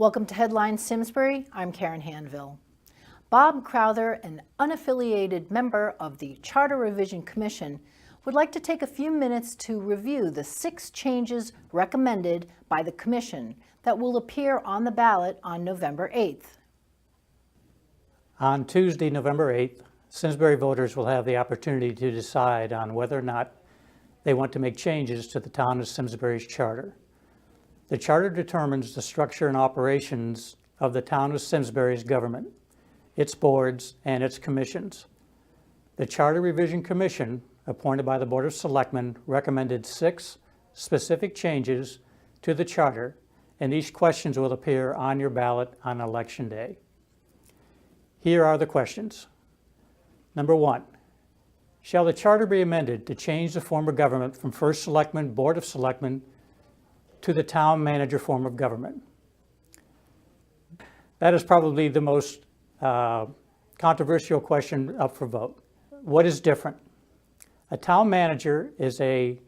Welcome to Headline Simsbury. I'm Karen Handville. Bob Crowther, an unaffiliated member of the Charter Revision Commission, would like to take a few minutes to review the 6 changes recommended by the Commission that will appear on the ballot on November 8th. On Tuesday, November 8th, Simsbury voters will have the opportunity to decide on whether or not they want to make changes to the town of Simsbury's charter. The charter determines the structure and operations of the town of Simsbury's government, its boards, and its commissions. The Charter Revision Commission, appointed by the Board of Selectmen, recommended 6 specific changes to the charter, and these questions will appear on your ballot on Election Day. Here are the questions. Number 1, shall the charter be amended to change the form of government from First Selectman, Board of Selectmen, to the town manager form of government? That is probably the most controversial question up for vote. What is different? A town manager is a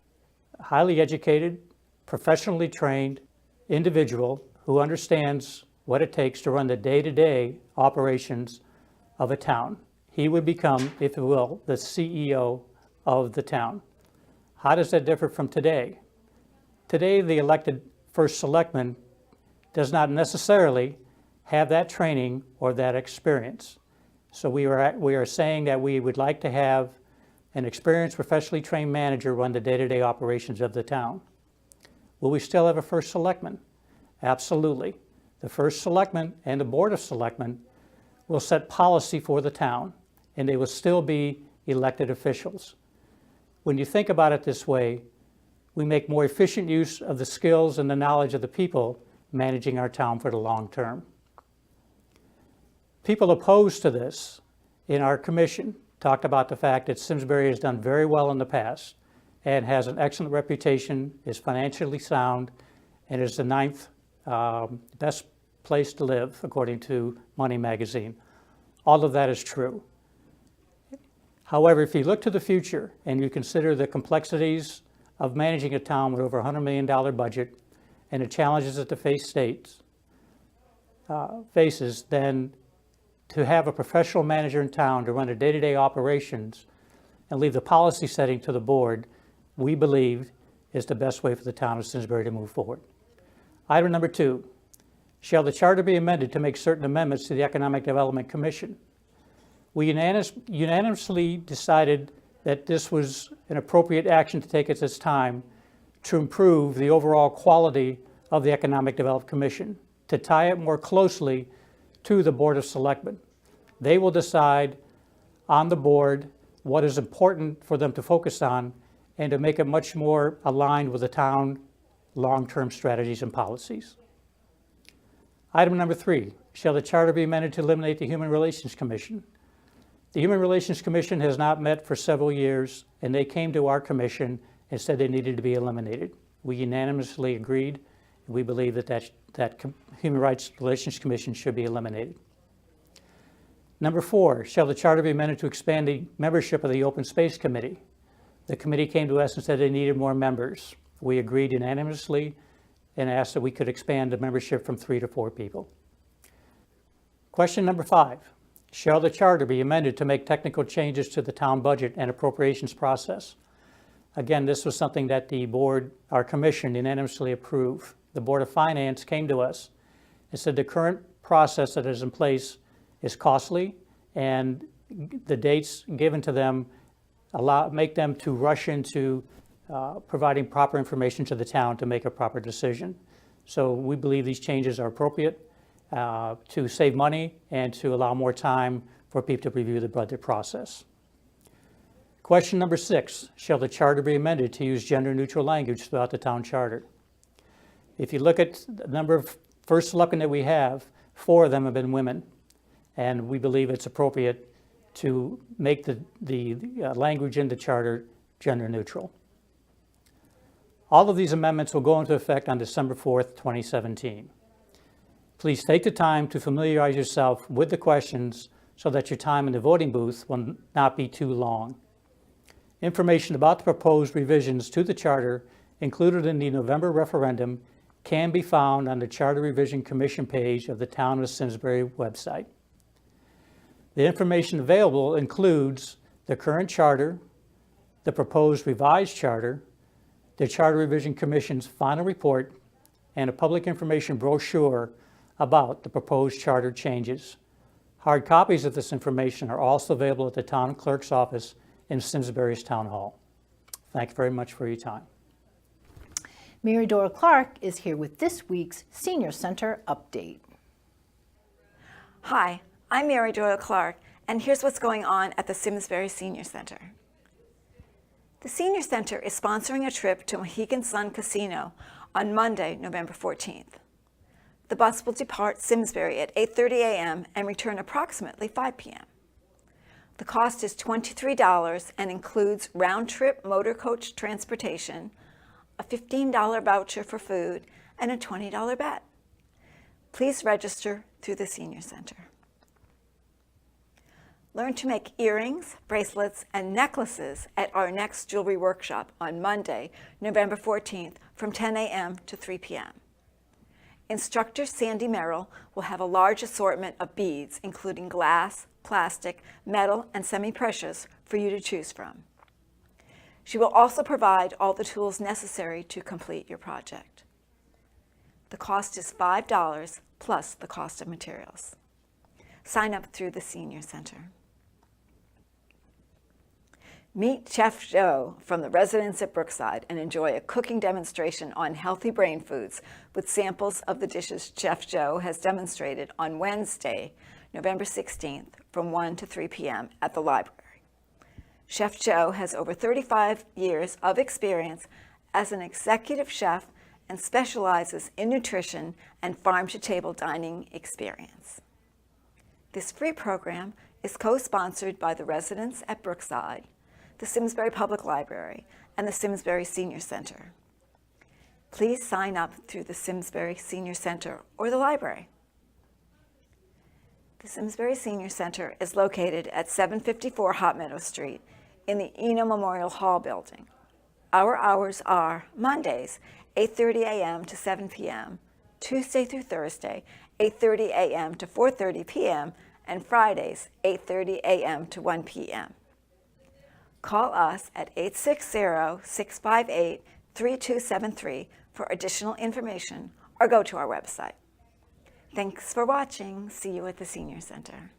highly educated, professionally trained individual who understands what it takes to run the day-to-day operations of a town. He would become, if you will, the CEO of the town. How does that differ from today? Today, the elected First Selectman does not necessarily have that training or that experience. So we are saying that we would like to have an experienced, professionally trained manager run the day-to-day operations of the town. Will we still have a First Selectman? Absolutely. The First Selectman and the Board of Selectmen will set policy for the town, and they will still be elected officials. When you think about it this way, we make more efficient use of the skills and the knowledge of the people managing our town for the long term. People opposed to this in our commission talked about the fact that Simsbury has done very well in the past and has an excellent reputation, is financially sound, and is the 9th best place to live, according to Money Magazine. All of that is true. However, if you look to the future and you consider the complexities of managing a town with over $100 million budget and the challenges that the faces, then to have a professional manager in town to run the day-to-day operations and leave the policy setting to the board, we believe is the best way for the town of Simsbury to move forward. Item number 2, shall the charter be amended to make certain amendments to the Economic Development Commission? We unanimously decided that this was an appropriate action to take at this time to improve the overall quality of the Economic Development Commission, to tie it more closely to the Board of Selectmen. They will decide on the board what is important for them to focus on and to make it much more aligned with the town long-term strategies and policies. Item number 3, shall the charter be amended to eliminate the Human Relations Commission? The Human Relations Commission has not met for several years, and they came to our commission and said they needed to be eliminated. We unanimously agreed, and we believe that Human Rights Relations Commission should be eliminated. Number 4, shall the charter be amended to expand the membership of the Open Space Committee? The committee came to us and said they needed more members. We agreed unanimously and asked that we could expand the membership from 3 to 4 people. Question number 5. Shall the charter be amended to make technical changes to the town budget and appropriations process? Again, this was something that the board, our commission, unanimously approved. The Board of Finance came to us and said the current process that is in place is costly, and the dates given to them make them to rush into providing proper information to the town to make a proper decision. So we believe these changes are appropriate to save money and to allow more time for people to review the budget process. Question number 6, shall the charter be amended to use gender-neutral language throughout the town charter? If you look at the number of First Selectmen that we have, 4 of them have been women, and we believe it's appropriate to make the language in the charter gender-neutral. All of these amendments will go into effect on December 4th, 2017. Please take the time to familiarize yourself with the questions so that your time in the voting booth will not be too long. Information about the proposed revisions to the charter included in the November referendum can be found on the Charter Revision Commission page of the Town of Simsbury website. The information available includes the current charter, the proposed revised charter, the Charter Revision Commission's final report, and a public information brochure about the proposed charter changes. Hard copies of this information are also available at the Town Clerk's office in Simsbury's Town Hall. Thank you very much for your time. Mary Doyle-Clark is here with this week's Senior Center update. Hi, I'm Mary Doyle-Clark, and here's what's going on at the Simsbury Senior Center. The Senior Center is sponsoring a trip to Mohegan Sun Casino on Monday, November 14th. The bus will depart Simsbury at 8:30 a.m. and return approximately 5 p.m. The cost is $23 and includes round-trip motor coach transportation, a $15 voucher for food, and a $20 bet. Please register through the Senior Center. Learn to make earrings, bracelets, and necklaces at our next jewelry workshop on Monday, November 14th from 10 a.m. to 3 p.m. Instructor Sandy Merrill will have a large assortment of beads, including glass, plastic, metal, and semi-precious for you to choose from. She will also provide all the tools necessary to complete your project. The cost is $5 plus the cost of materials. Sign up through the Senior Center. Meet Chef Joe from the residents at Brookside and enjoy a cooking demonstration on healthy brain foods with samples of the dishes Chef Joe has demonstrated on Wednesday, November 16th from 1 to 3 p.m. at the library. Chef Joe has over 35 years of experience as an executive chef and specializes in nutrition and farm-to-table dining experience. This free program is co-sponsored by the residents at Brookside, the Simsbury Public Library, and the Simsbury Senior Center. Please sign up through the Simsbury Senior Center or the library. The Simsbury Senior Center is located at 754 Hot Meadow Street in the Eno Memorial Hall building. Our hours are Mondays, 8:30 a.m. to 7 p.m., Tuesday through Thursday, 8:30 a.m. to 4:30 p.m., and Fridays, 8:30 a.m. to 1 p.m. Call us at 860-658-3273 for additional information or go to our website. Thanks for watching. See you at the Senior Center.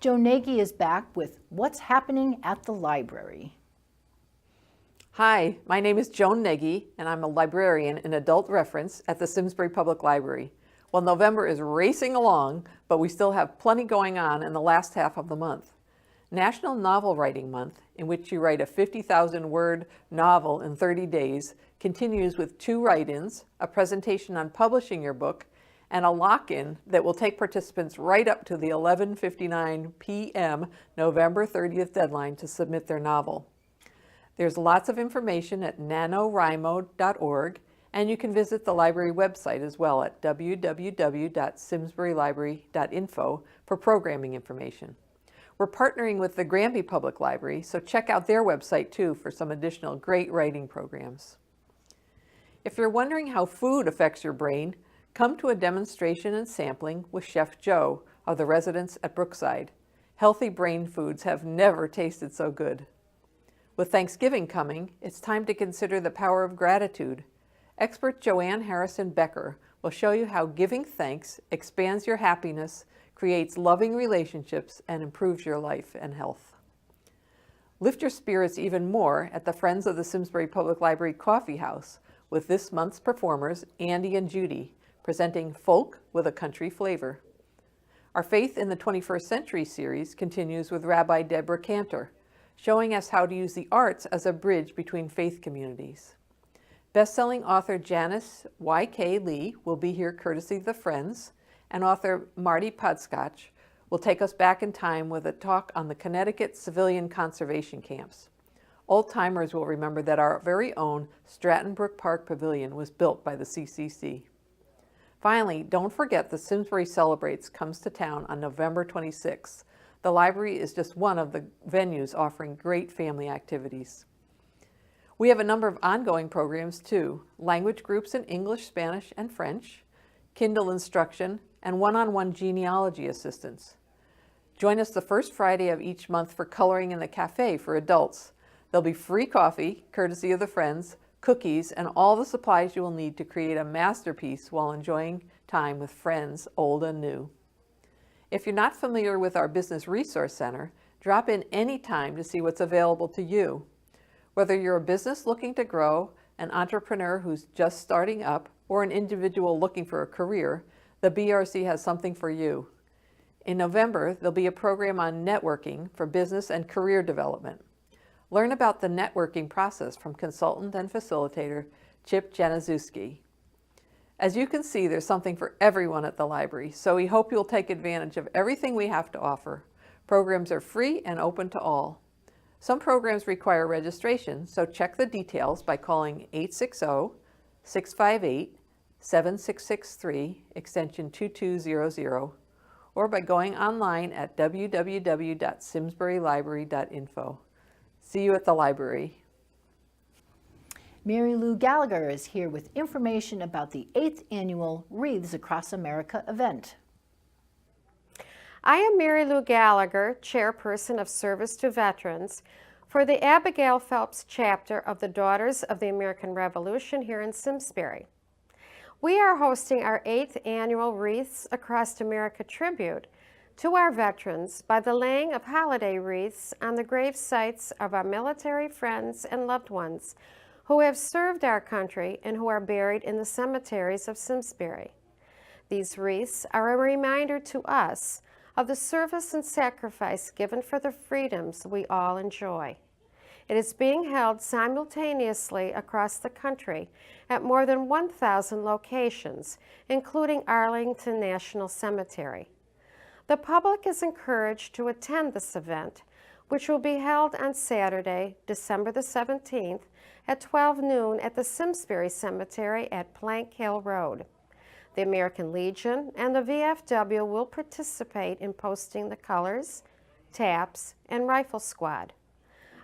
Joan Nagy is back with What's Happening at the Library. Hi, my name is Joan Nagy, and I'm a librarian in adult reference at the Simsbury Public Library. Well, November is racing along, but we still have plenty going on in the last half of the month. National Novel Writing Month, in which you write a 50,000-word novel in 30 days, continues with 2 write-ins, a presentation on publishing your book, and a lock-in that will take participants right up to the 11:59 p.m. November 30th deadline to submit their novel. There's lots of information at nanowrimo.org, and you can visit the library website as well at www.simsburylibrary.info for programming information. We're partnering with the Granby Public Library, so check out their website too for some additional great writing programs. If you're wondering how food affects your brain, come to a demonstration and sampling with Chef Joe of the residents at Brookside. Healthy brain foods have never tasted so good. With Thanksgiving coming, it's time to consider the power of gratitude. Expert Joanne Harrison Becker will show you how giving thanks expands your happiness, creates loving relationships, and improves your life and health. Lift your spirits even more at the Friends of the Simsbury Public Library Coffee House with this month's performers, Andy and Judy, presenting Folk with a Country Flavor. Our Faith in the 21st Century series continues with Rabbi Deborah Cantor, showing us how to use the arts as a bridge between faith communities. Best-selling author Janice Y.K. Lee will be here courtesy of the Friends, and author Marty Podskotch will take us back in time with a talk on the Connecticut civilian conservation camps. Old-timers will remember that our very own Stratton Brook Park Pavilion was built by the CCC. Finally, don't forget the Simsbury Celebrates comes to town on November 26th. The library is just one of the venues offering great family activities. We have a number of ongoing programs too: language groups in English, Spanish, and French, Kindle instruction, and one-on-one genealogy assistance. Join us the first Friday of each month for Coloring in the Cafe for adults. There'll be free coffee, courtesy of the friends, cookies, and all the supplies you will need to create a masterpiece while enjoying time with friends, old and new. If you're not familiar with our Business Resource Center, drop in anytime to see what's available to you. Whether you're a business looking to grow, an entrepreneur who's just starting up, or an individual looking for a career, the BRC has something for you. In November, there'll be a program on networking for business and career development. Learn about the networking process from consultant and facilitator Chip Januszewski. As you can see, there's something for everyone at the library, so we hope you'll take advantage of everything we have to offer. Programs are free and open to all. Some programs require registration, so check the details by calling 860-658-7663, extension 2200, or by going online at www.simsburylibrary.info. See you at the library. Mary Lou Gallagher is here with information about the 8th annual Wreaths Across America event. I am Mary Lou Gallagher, Chairperson of Service to Veterans for the Abigail Phelps chapter of the Daughters of the American Revolution here in Simsbury. We are hosting our 8th annual Wreaths Across America tribute to our veterans by the laying of holiday wreaths on the grave sites of our military friends and loved ones who have served our country and who are buried in the cemeteries of Simsbury. These wreaths are a reminder to us of the service and sacrifice given for the freedoms we all enjoy. It is being held simultaneously across the country at more than 1,000 locations, including Arlington National Cemetery. The public is encouraged to attend this event, which will be held on Saturday, December the 17th at 12 noon at the Simsbury Cemetery at Plank Hill Road. The American Legion and the VFW will participate in posting the colors, taps, and rifle squad.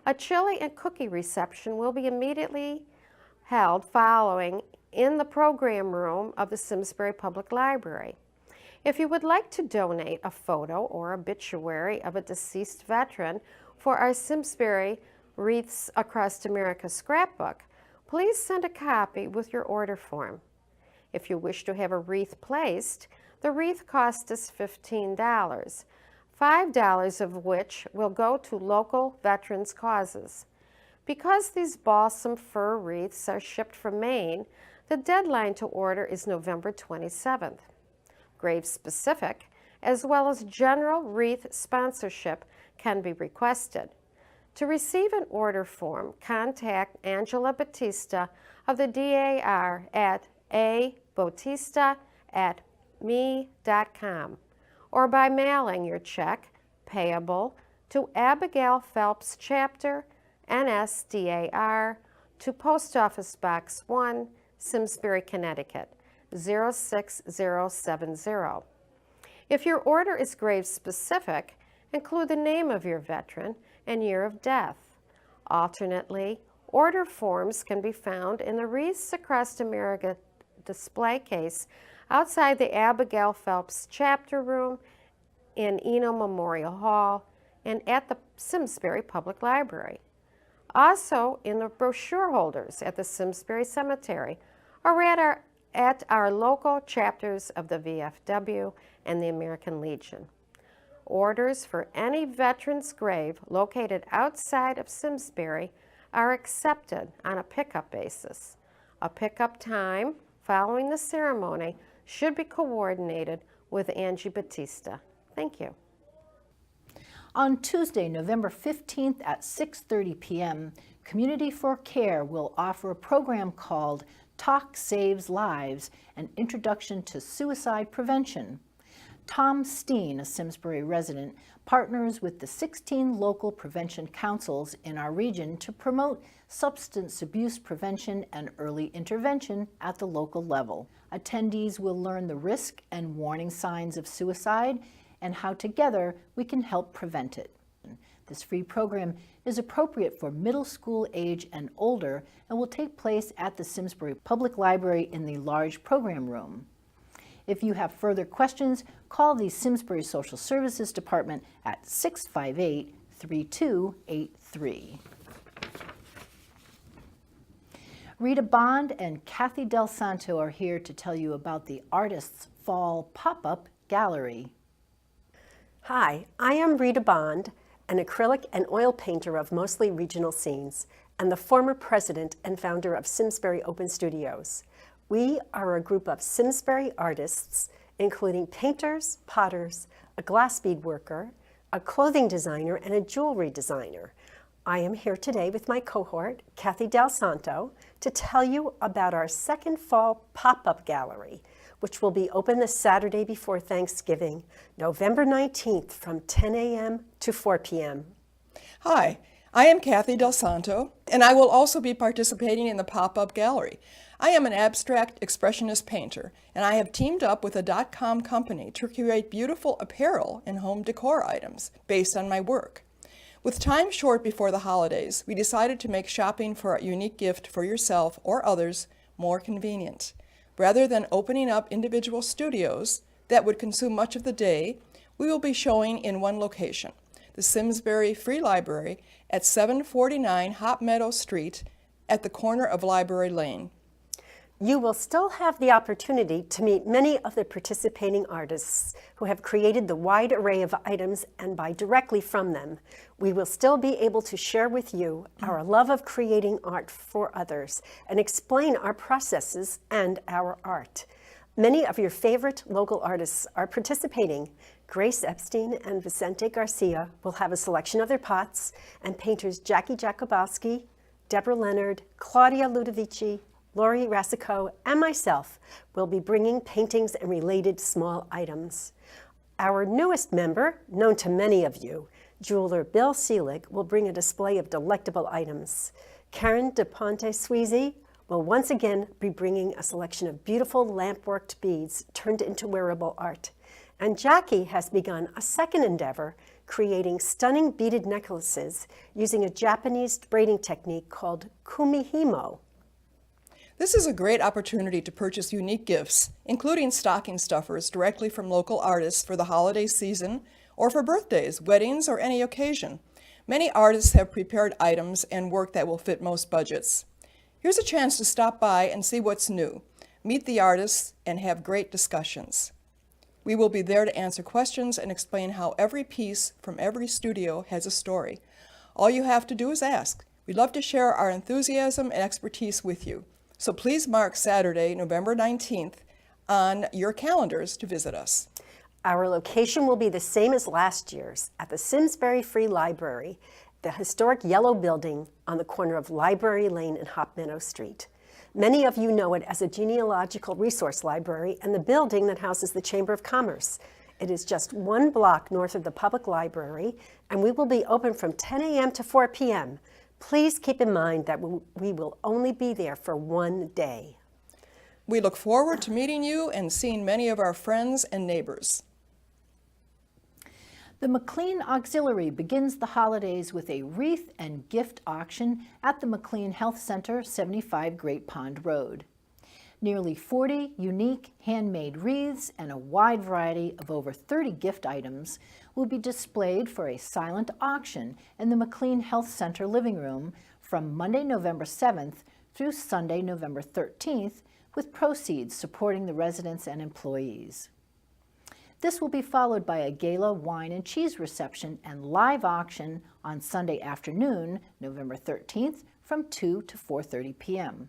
A chili and cookie reception will be immediately held following in the program room of the Simsbury Public Library. If you would like to donate a photo or obituary of a deceased veteran for our Simsbury Wreaths Across America scrapbook, please send a copy with your order form. If you wish to have a wreath placed, the wreath cost is $15, $5 of which will go to local veterans' causes. Because these balsam fir wreaths are shipped from Maine, the deadline to order is November 27th. Grave-specific, as well as general wreath sponsorship, can be requested. To receive an order form, contact Angela Batista of the DAR at abautista@me.com or by mailing your check payable to Abigail Phelps Chapter, NSDAR, to Post Office Box 1, Simsbury, Connecticut, 06070. If your order is grave specific, include the name of your veteran and year of death. Alternately, order forms can be found in the Wreaths Across America display case outside the Abigail Phelps Chapter Room in Eno Memorial Hall and at the Simsbury Public Library. Also in the brochure holders at the Simsbury Cemetery or at our local chapters of the VFW and the American Legion. Orders for any veteran's grave located outside of Simsbury are accepted on a pickup basis. A pickup time following the ceremony should be coordinated with Angie Batista. Thank you. On Tuesday, November 15th at 6:30 p.m., Community for Care will offer a program called Talk Saves Lives, an introduction to suicide prevention. Tom Steen, a Simsbury resident, partners with the 16 local prevention councils in our region to promote substance abuse prevention and early intervention at the local level. Attendees will learn the risk and warning signs of suicide and how together we can help prevent it. This free program is appropriate for middle school age and older and will take place at the Simsbury Public Library in the large program room. If you have further questions, call the Simsbury Social Services Department at 658-3283. Rita Bond and Kathy Del Santo are here to tell you about the Artists' Fall Pop-Up Gallery. Hi, I am Rita Bond, an acrylic and oil painter of mostly regional scenes, and the former president and founder of Simsbury Open Studios. We are a group of Simsbury artists, including painters, potters, a glass bead worker, a clothing designer, and a jewelry designer. I am here today with my cohort, Kathy Del Santo, to tell you about our second fall pop-up gallery, which will be open the Saturday before Thanksgiving, November 19th from 10 a.m. to 4 p.m. Hi, I am Kathy Del Santo, and I will also be participating in the pop-up gallery. I am an abstract expressionist painter, and I have teamed up with a .com company to create beautiful apparel and home decor items based on my work. With time short before the holidays, we decided to make shopping for a unique gift for yourself or others more convenient. Rather than opening up individual studios that would consume much of the day, we will be showing in one location, the Simsbury Free Library at 749 Hop Meadow Street at the corner of Library Lane. You will still have the opportunity to meet many of the participating artists who have created the wide array of items and buy directly from them. We will still be able to share with you our love of creating art for others and explain our processes and our art. Many of your favorite local artists are participating. Grace Epstein and Vicente Garcia will have a selection of their pots, and painters Jackie Jakubowski, Deborah Leonard, Claudia Ludovici, Lori Rasico, and myself will be bringing paintings and related small items. Our newest member, known to many of you, jeweler Bill Seelig, will bring a display of delectable items. Karen DePonte Sweezy will once again be bringing a selection of beautiful lamp-worked beads turned into wearable art. And Jackie has begun a second endeavor, creating stunning beaded necklaces using a Japanese braiding technique called kumihimo. This is a great opportunity to purchase unique gifts, including stocking stuffers directly from local artists for the holiday season or for birthdays, weddings, or any occasion. Many artists have prepared items and work that will fit most budgets. Here's a chance to stop by and see what's new, meet the artists, and have great discussions. We will be there to answer questions and explain how every piece from every studio has a story. All you have to do is ask. We'd love to share our enthusiasm and expertise with you. So please mark Saturday, November 19th on your calendars to visit us. Our location will be the same as last year's at the Simsbury Free Library, the historic yellow building on the corner of Library Lane and Hop Meadow Street. Many of you know it as a genealogical resource library and the building that houses the Chamber of Commerce. It is just 1 block north of the public library, and we will be open from 10 a.m. to 4 p.m. Please keep in mind that we will only be there for one day. We look forward to meeting you and seeing many of our friends and neighbors. The McLean Auxiliary begins the holidays with a wreath and gift auction at the McLean Health Center, 75 Great Pond Road. Nearly 40 unique handmade wreaths and a wide variety of over 30 gift items will be displayed for a silent auction in the McLean Health Center living room from Monday, November 7th through Sunday, November 13th, with proceeds supporting the residents and employees. This will be followed by a gala wine and cheese reception and live auction on Sunday afternoon, November 13th, from 2 to 4:30 p.m.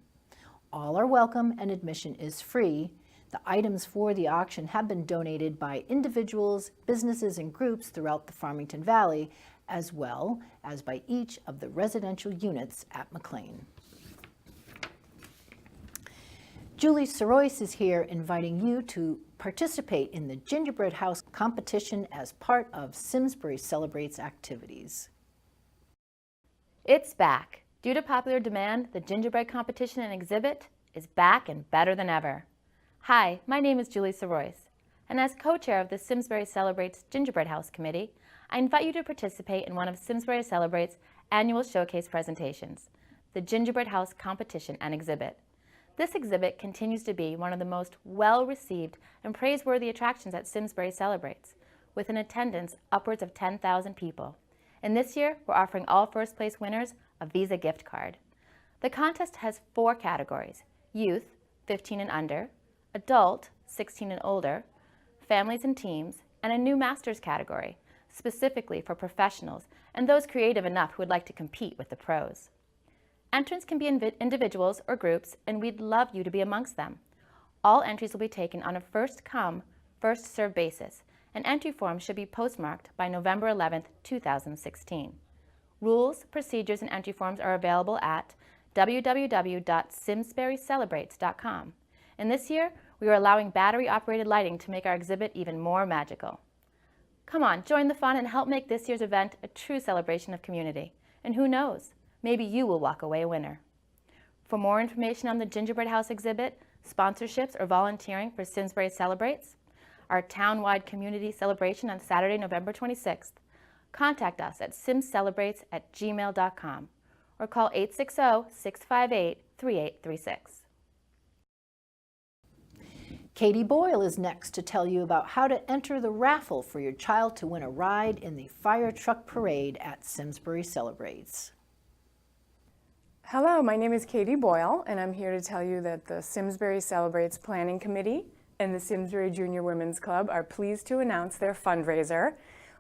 All are welcome and admission is free. The items for the auction have been donated by individuals, businesses, and groups throughout the Farmington Valley, as well as by each of the residential units at McLean. Julie Sorios is here inviting you to participate in the Gingerbread House competition as part of Simsbury Celebrates activities. It's back. Due to popular demand, the Gingerbread competition and exhibit is back and better than ever. Hi, my name is Julie Sorios, and as co-chair of the Simsbury Celebrates Gingerbread House Committee, I invite you to participate in one of Simsbury Celebrate's annual showcase presentations, the Gingerbread House Competition and Exhibit. This exhibit continues to be one of the most well-received and praiseworthy attractions at Simsbury Celebrates, with an attendance upwards of 10,000 people. And this year, we're offering all first place winners a Visa gift card. The contest has 4 categories: youth, 15 and under, adult, 16 and older, families and teams, and a new masters category, specifically for professionals and those creative enough who would like to compete with the pros. Entrants can be individuals or groups, and we'd love you to be amongst them. All entries will be taken on a first-come, first-served basis, and entry forms should be postmarked by November 11th, 2016. Rules, procedures, and entry forms are available at www.simsburycelebrates.com. And this year, we are allowing battery-operated lighting to make our exhibit even more magical. Come on, join the fun and help make this year's event a true celebration of community. And who knows, maybe you will walk away a winner. For more information on the Gingerbread House exhibit, sponsorships, or volunteering for Simsbury Celebrates, our town-wide community celebration on Saturday, November 26th, contact us at simcelebrates@gmail.com or call 860-658-3836. Katie Boyle is next to tell you about how to enter the raffle for your child to win a ride in the fire truck parade at Simsbury Celebrates. Hello, my name is Katie Boyle, and I'm here to tell you that the Simsbury Celebrates Planning Committee and the Simsbury Junior Women's Club are pleased to announce their fundraiser,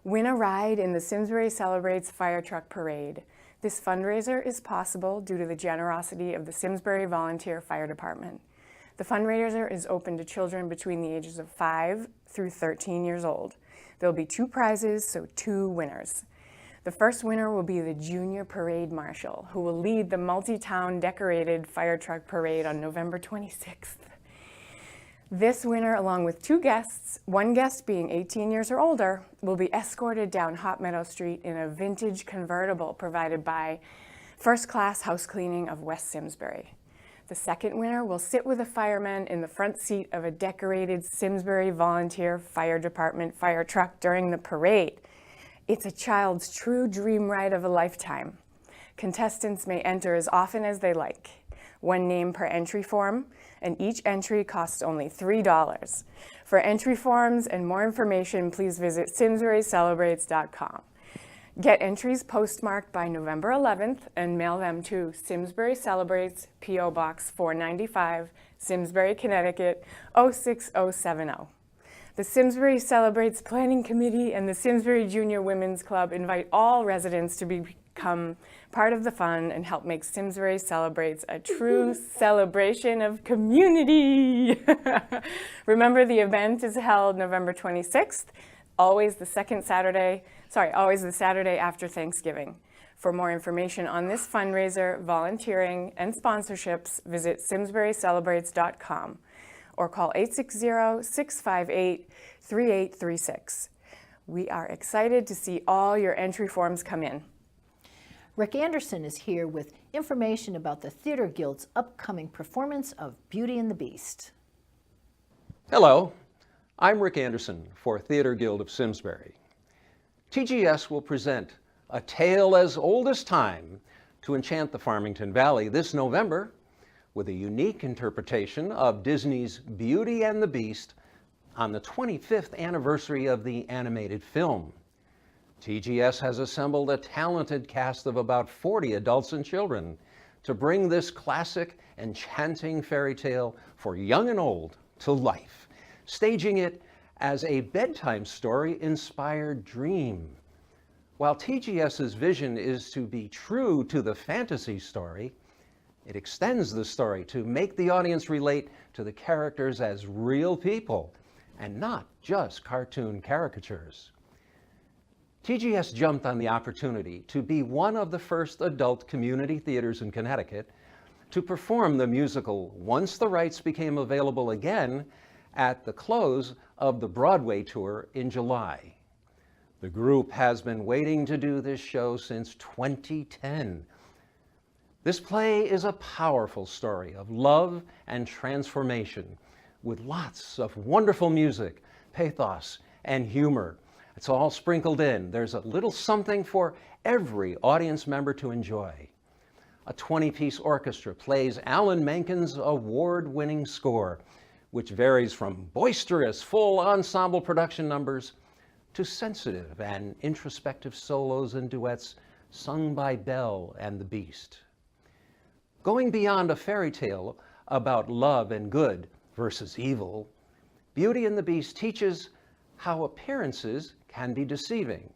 Win a Ride in the Simsbury Celebrates Fire Truck Parade. This fundraiser is possible due to the generosity of the Simsbury Volunteer Fire Department. The fundraiser is open to children between the ages of 5 through 13 years old. There will be 2 prizes, so 2 winners. The first winner will be the Junior Parade Marshal, who will lead the multi-town decorated fire truck parade on November 26th. This winner, along with 2 guests, one guest being 18 years or older, will be escorted down Hot Meadow Street in a vintage convertible provided by First Class House Cleaning of West Simsbury. The second winner will sit with a fireman in the front seat of a decorated Simsbury Volunteer Fire Department fire truck during the parade. It's a child's true dream ride of a lifetime. Contestants may enter as often as they like. 1 name per entry form, and each entry costs only $3. For entry forms and more information, please visit simsburycelebrates.com. Get entries postmarked by November 11th and mail them to Simsbury Celebrates, P.O. Box 495, Simsbury, Connecticut 06070. The Simsbury Celebrates Planning Committee and the Simsbury Junior Women's Club invite all residents to become part of the fun and help make Simsbury Celebrates a true celebration of community. Remember, the event is held November 26th, always the Saturday after Thanksgiving. For more information on this fundraiser, volunteering, and sponsorships, visit simsburycelebrates.com or call 860-658-3836. We are excited to see all your entry forms come in. Rick Anderson is here with information about the Theater Guild's upcoming performance of Beauty and the Beast. Hello, I'm Rick Anderson for Theater Guild of Simsbury. TGS will present A Tale as Old as Time to enchant the Farmington Valley this November with a unique interpretation of Disney's Beauty and the Beast on the 25th anniversary of the animated film. TGS has assembled a talented cast of about 40 adults and children to bring this classic, enchanting fairy tale for young and old to life, staging it as a bedtime story-inspired dream. While TGS's vision is to be true to the fantasy story, it extends the story to make the audience relate to the characters as real people and not just cartoon caricatures. TGS jumped on the opportunity to be one of the first adult community theaters in Connecticut to perform the musical once the rights became available again at the close of the Broadway tour in July. The group has been waiting to do this show since 2010. This play is a powerful story of love and transformation with lots of wonderful music, pathos, and humor, It's all sprinkled in. There's a little something for every audience member to enjoy. A 20-piece orchestra plays Alan Menken's award-winning score, which varies from boisterous, full ensemble production numbers to sensitive and introspective solos and duets sung by Belle and the Beast. Going beyond a fairy tale about love and good versus evil, Beauty and the Beast teaches how appearances can be deceiving,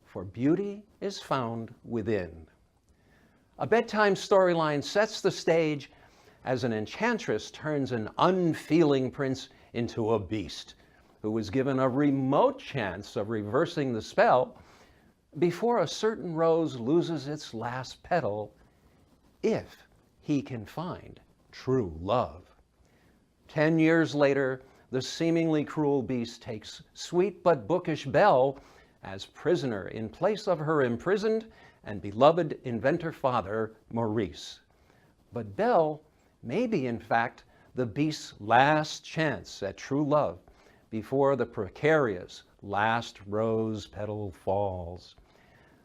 for beauty is found within. A bedtime storyline sets the stage as an enchantress turns an unfeeling prince into a beast who was given a remote chance of reversing the spell before a certain rose loses its last petal, if he can find true love. 10 years later, the seemingly cruel beast takes sweet but bookish Belle as prisoner in place of her imprisoned and beloved inventor father, Maurice. But Belle may be, in fact, the beast's last chance at true love before the precarious last rose petal falls.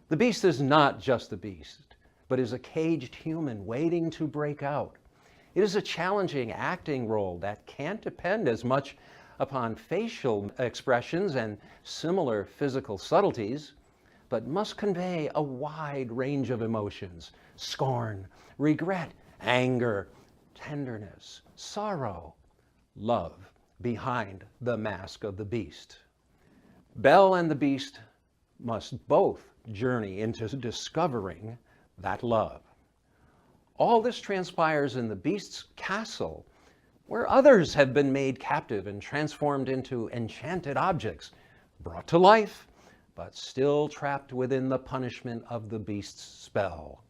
The beast is not just a beast, but is a caged human waiting to break out. It is a challenging acting role that can't depend as much upon facial expressions and similar physical subtleties, but must convey a wide range of emotions: scorn, regret, anger, tenderness, sorrow, love behind the mask of the beast. Belle and the Beast must both journey into discovering that love. All this transpires in the Beast's castle, where others have been made captive and transformed into enchanted objects, brought to life, but still trapped within the punishment of the Beast's spell.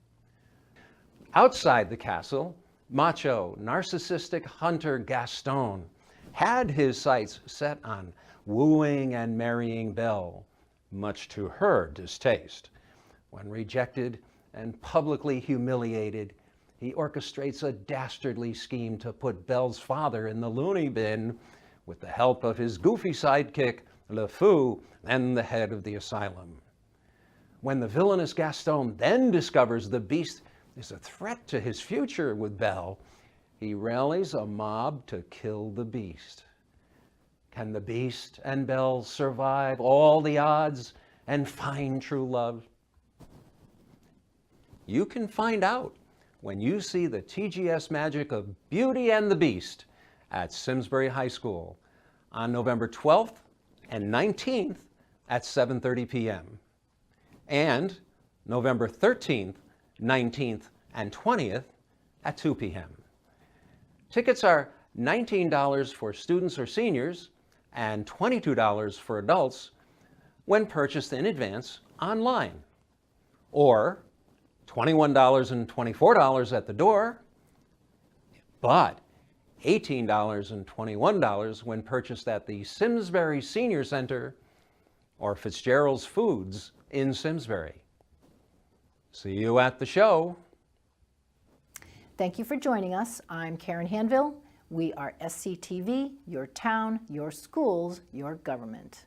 Outside the castle, macho, narcissistic hunter Gaston had his sights set on wooing and marrying Belle, much to her distaste. When rejected and publicly humiliated, he orchestrates a dastardly scheme to put Belle's father in the loony bin with the help of his goofy sidekick, Le Fou, and the head of the asylum. When the villainous Gaston then discovers the Beast is a threat to his future with Belle, he rallies a mob to kill the Beast. Can the Beast and Belle survive all the odds and find true love? You can find out when you see the TGS magic of Beauty and the Beast at Simsbury High School on November 12th and 19th at 7:30 p.m. and November 13th, 19th, and 20th at 2 p.m. Tickets are $19 for students or seniors and $22 for adults when purchased in advance online, or $21 and $24 at the door, but $18 and $21 when purchased at the Simsbury Senior Center or Fitzgerald's Foods in Simsbury. See you at the show. Thank you for joining us. I'm Karen Handville. We are SCTV, your town, your schools, your government.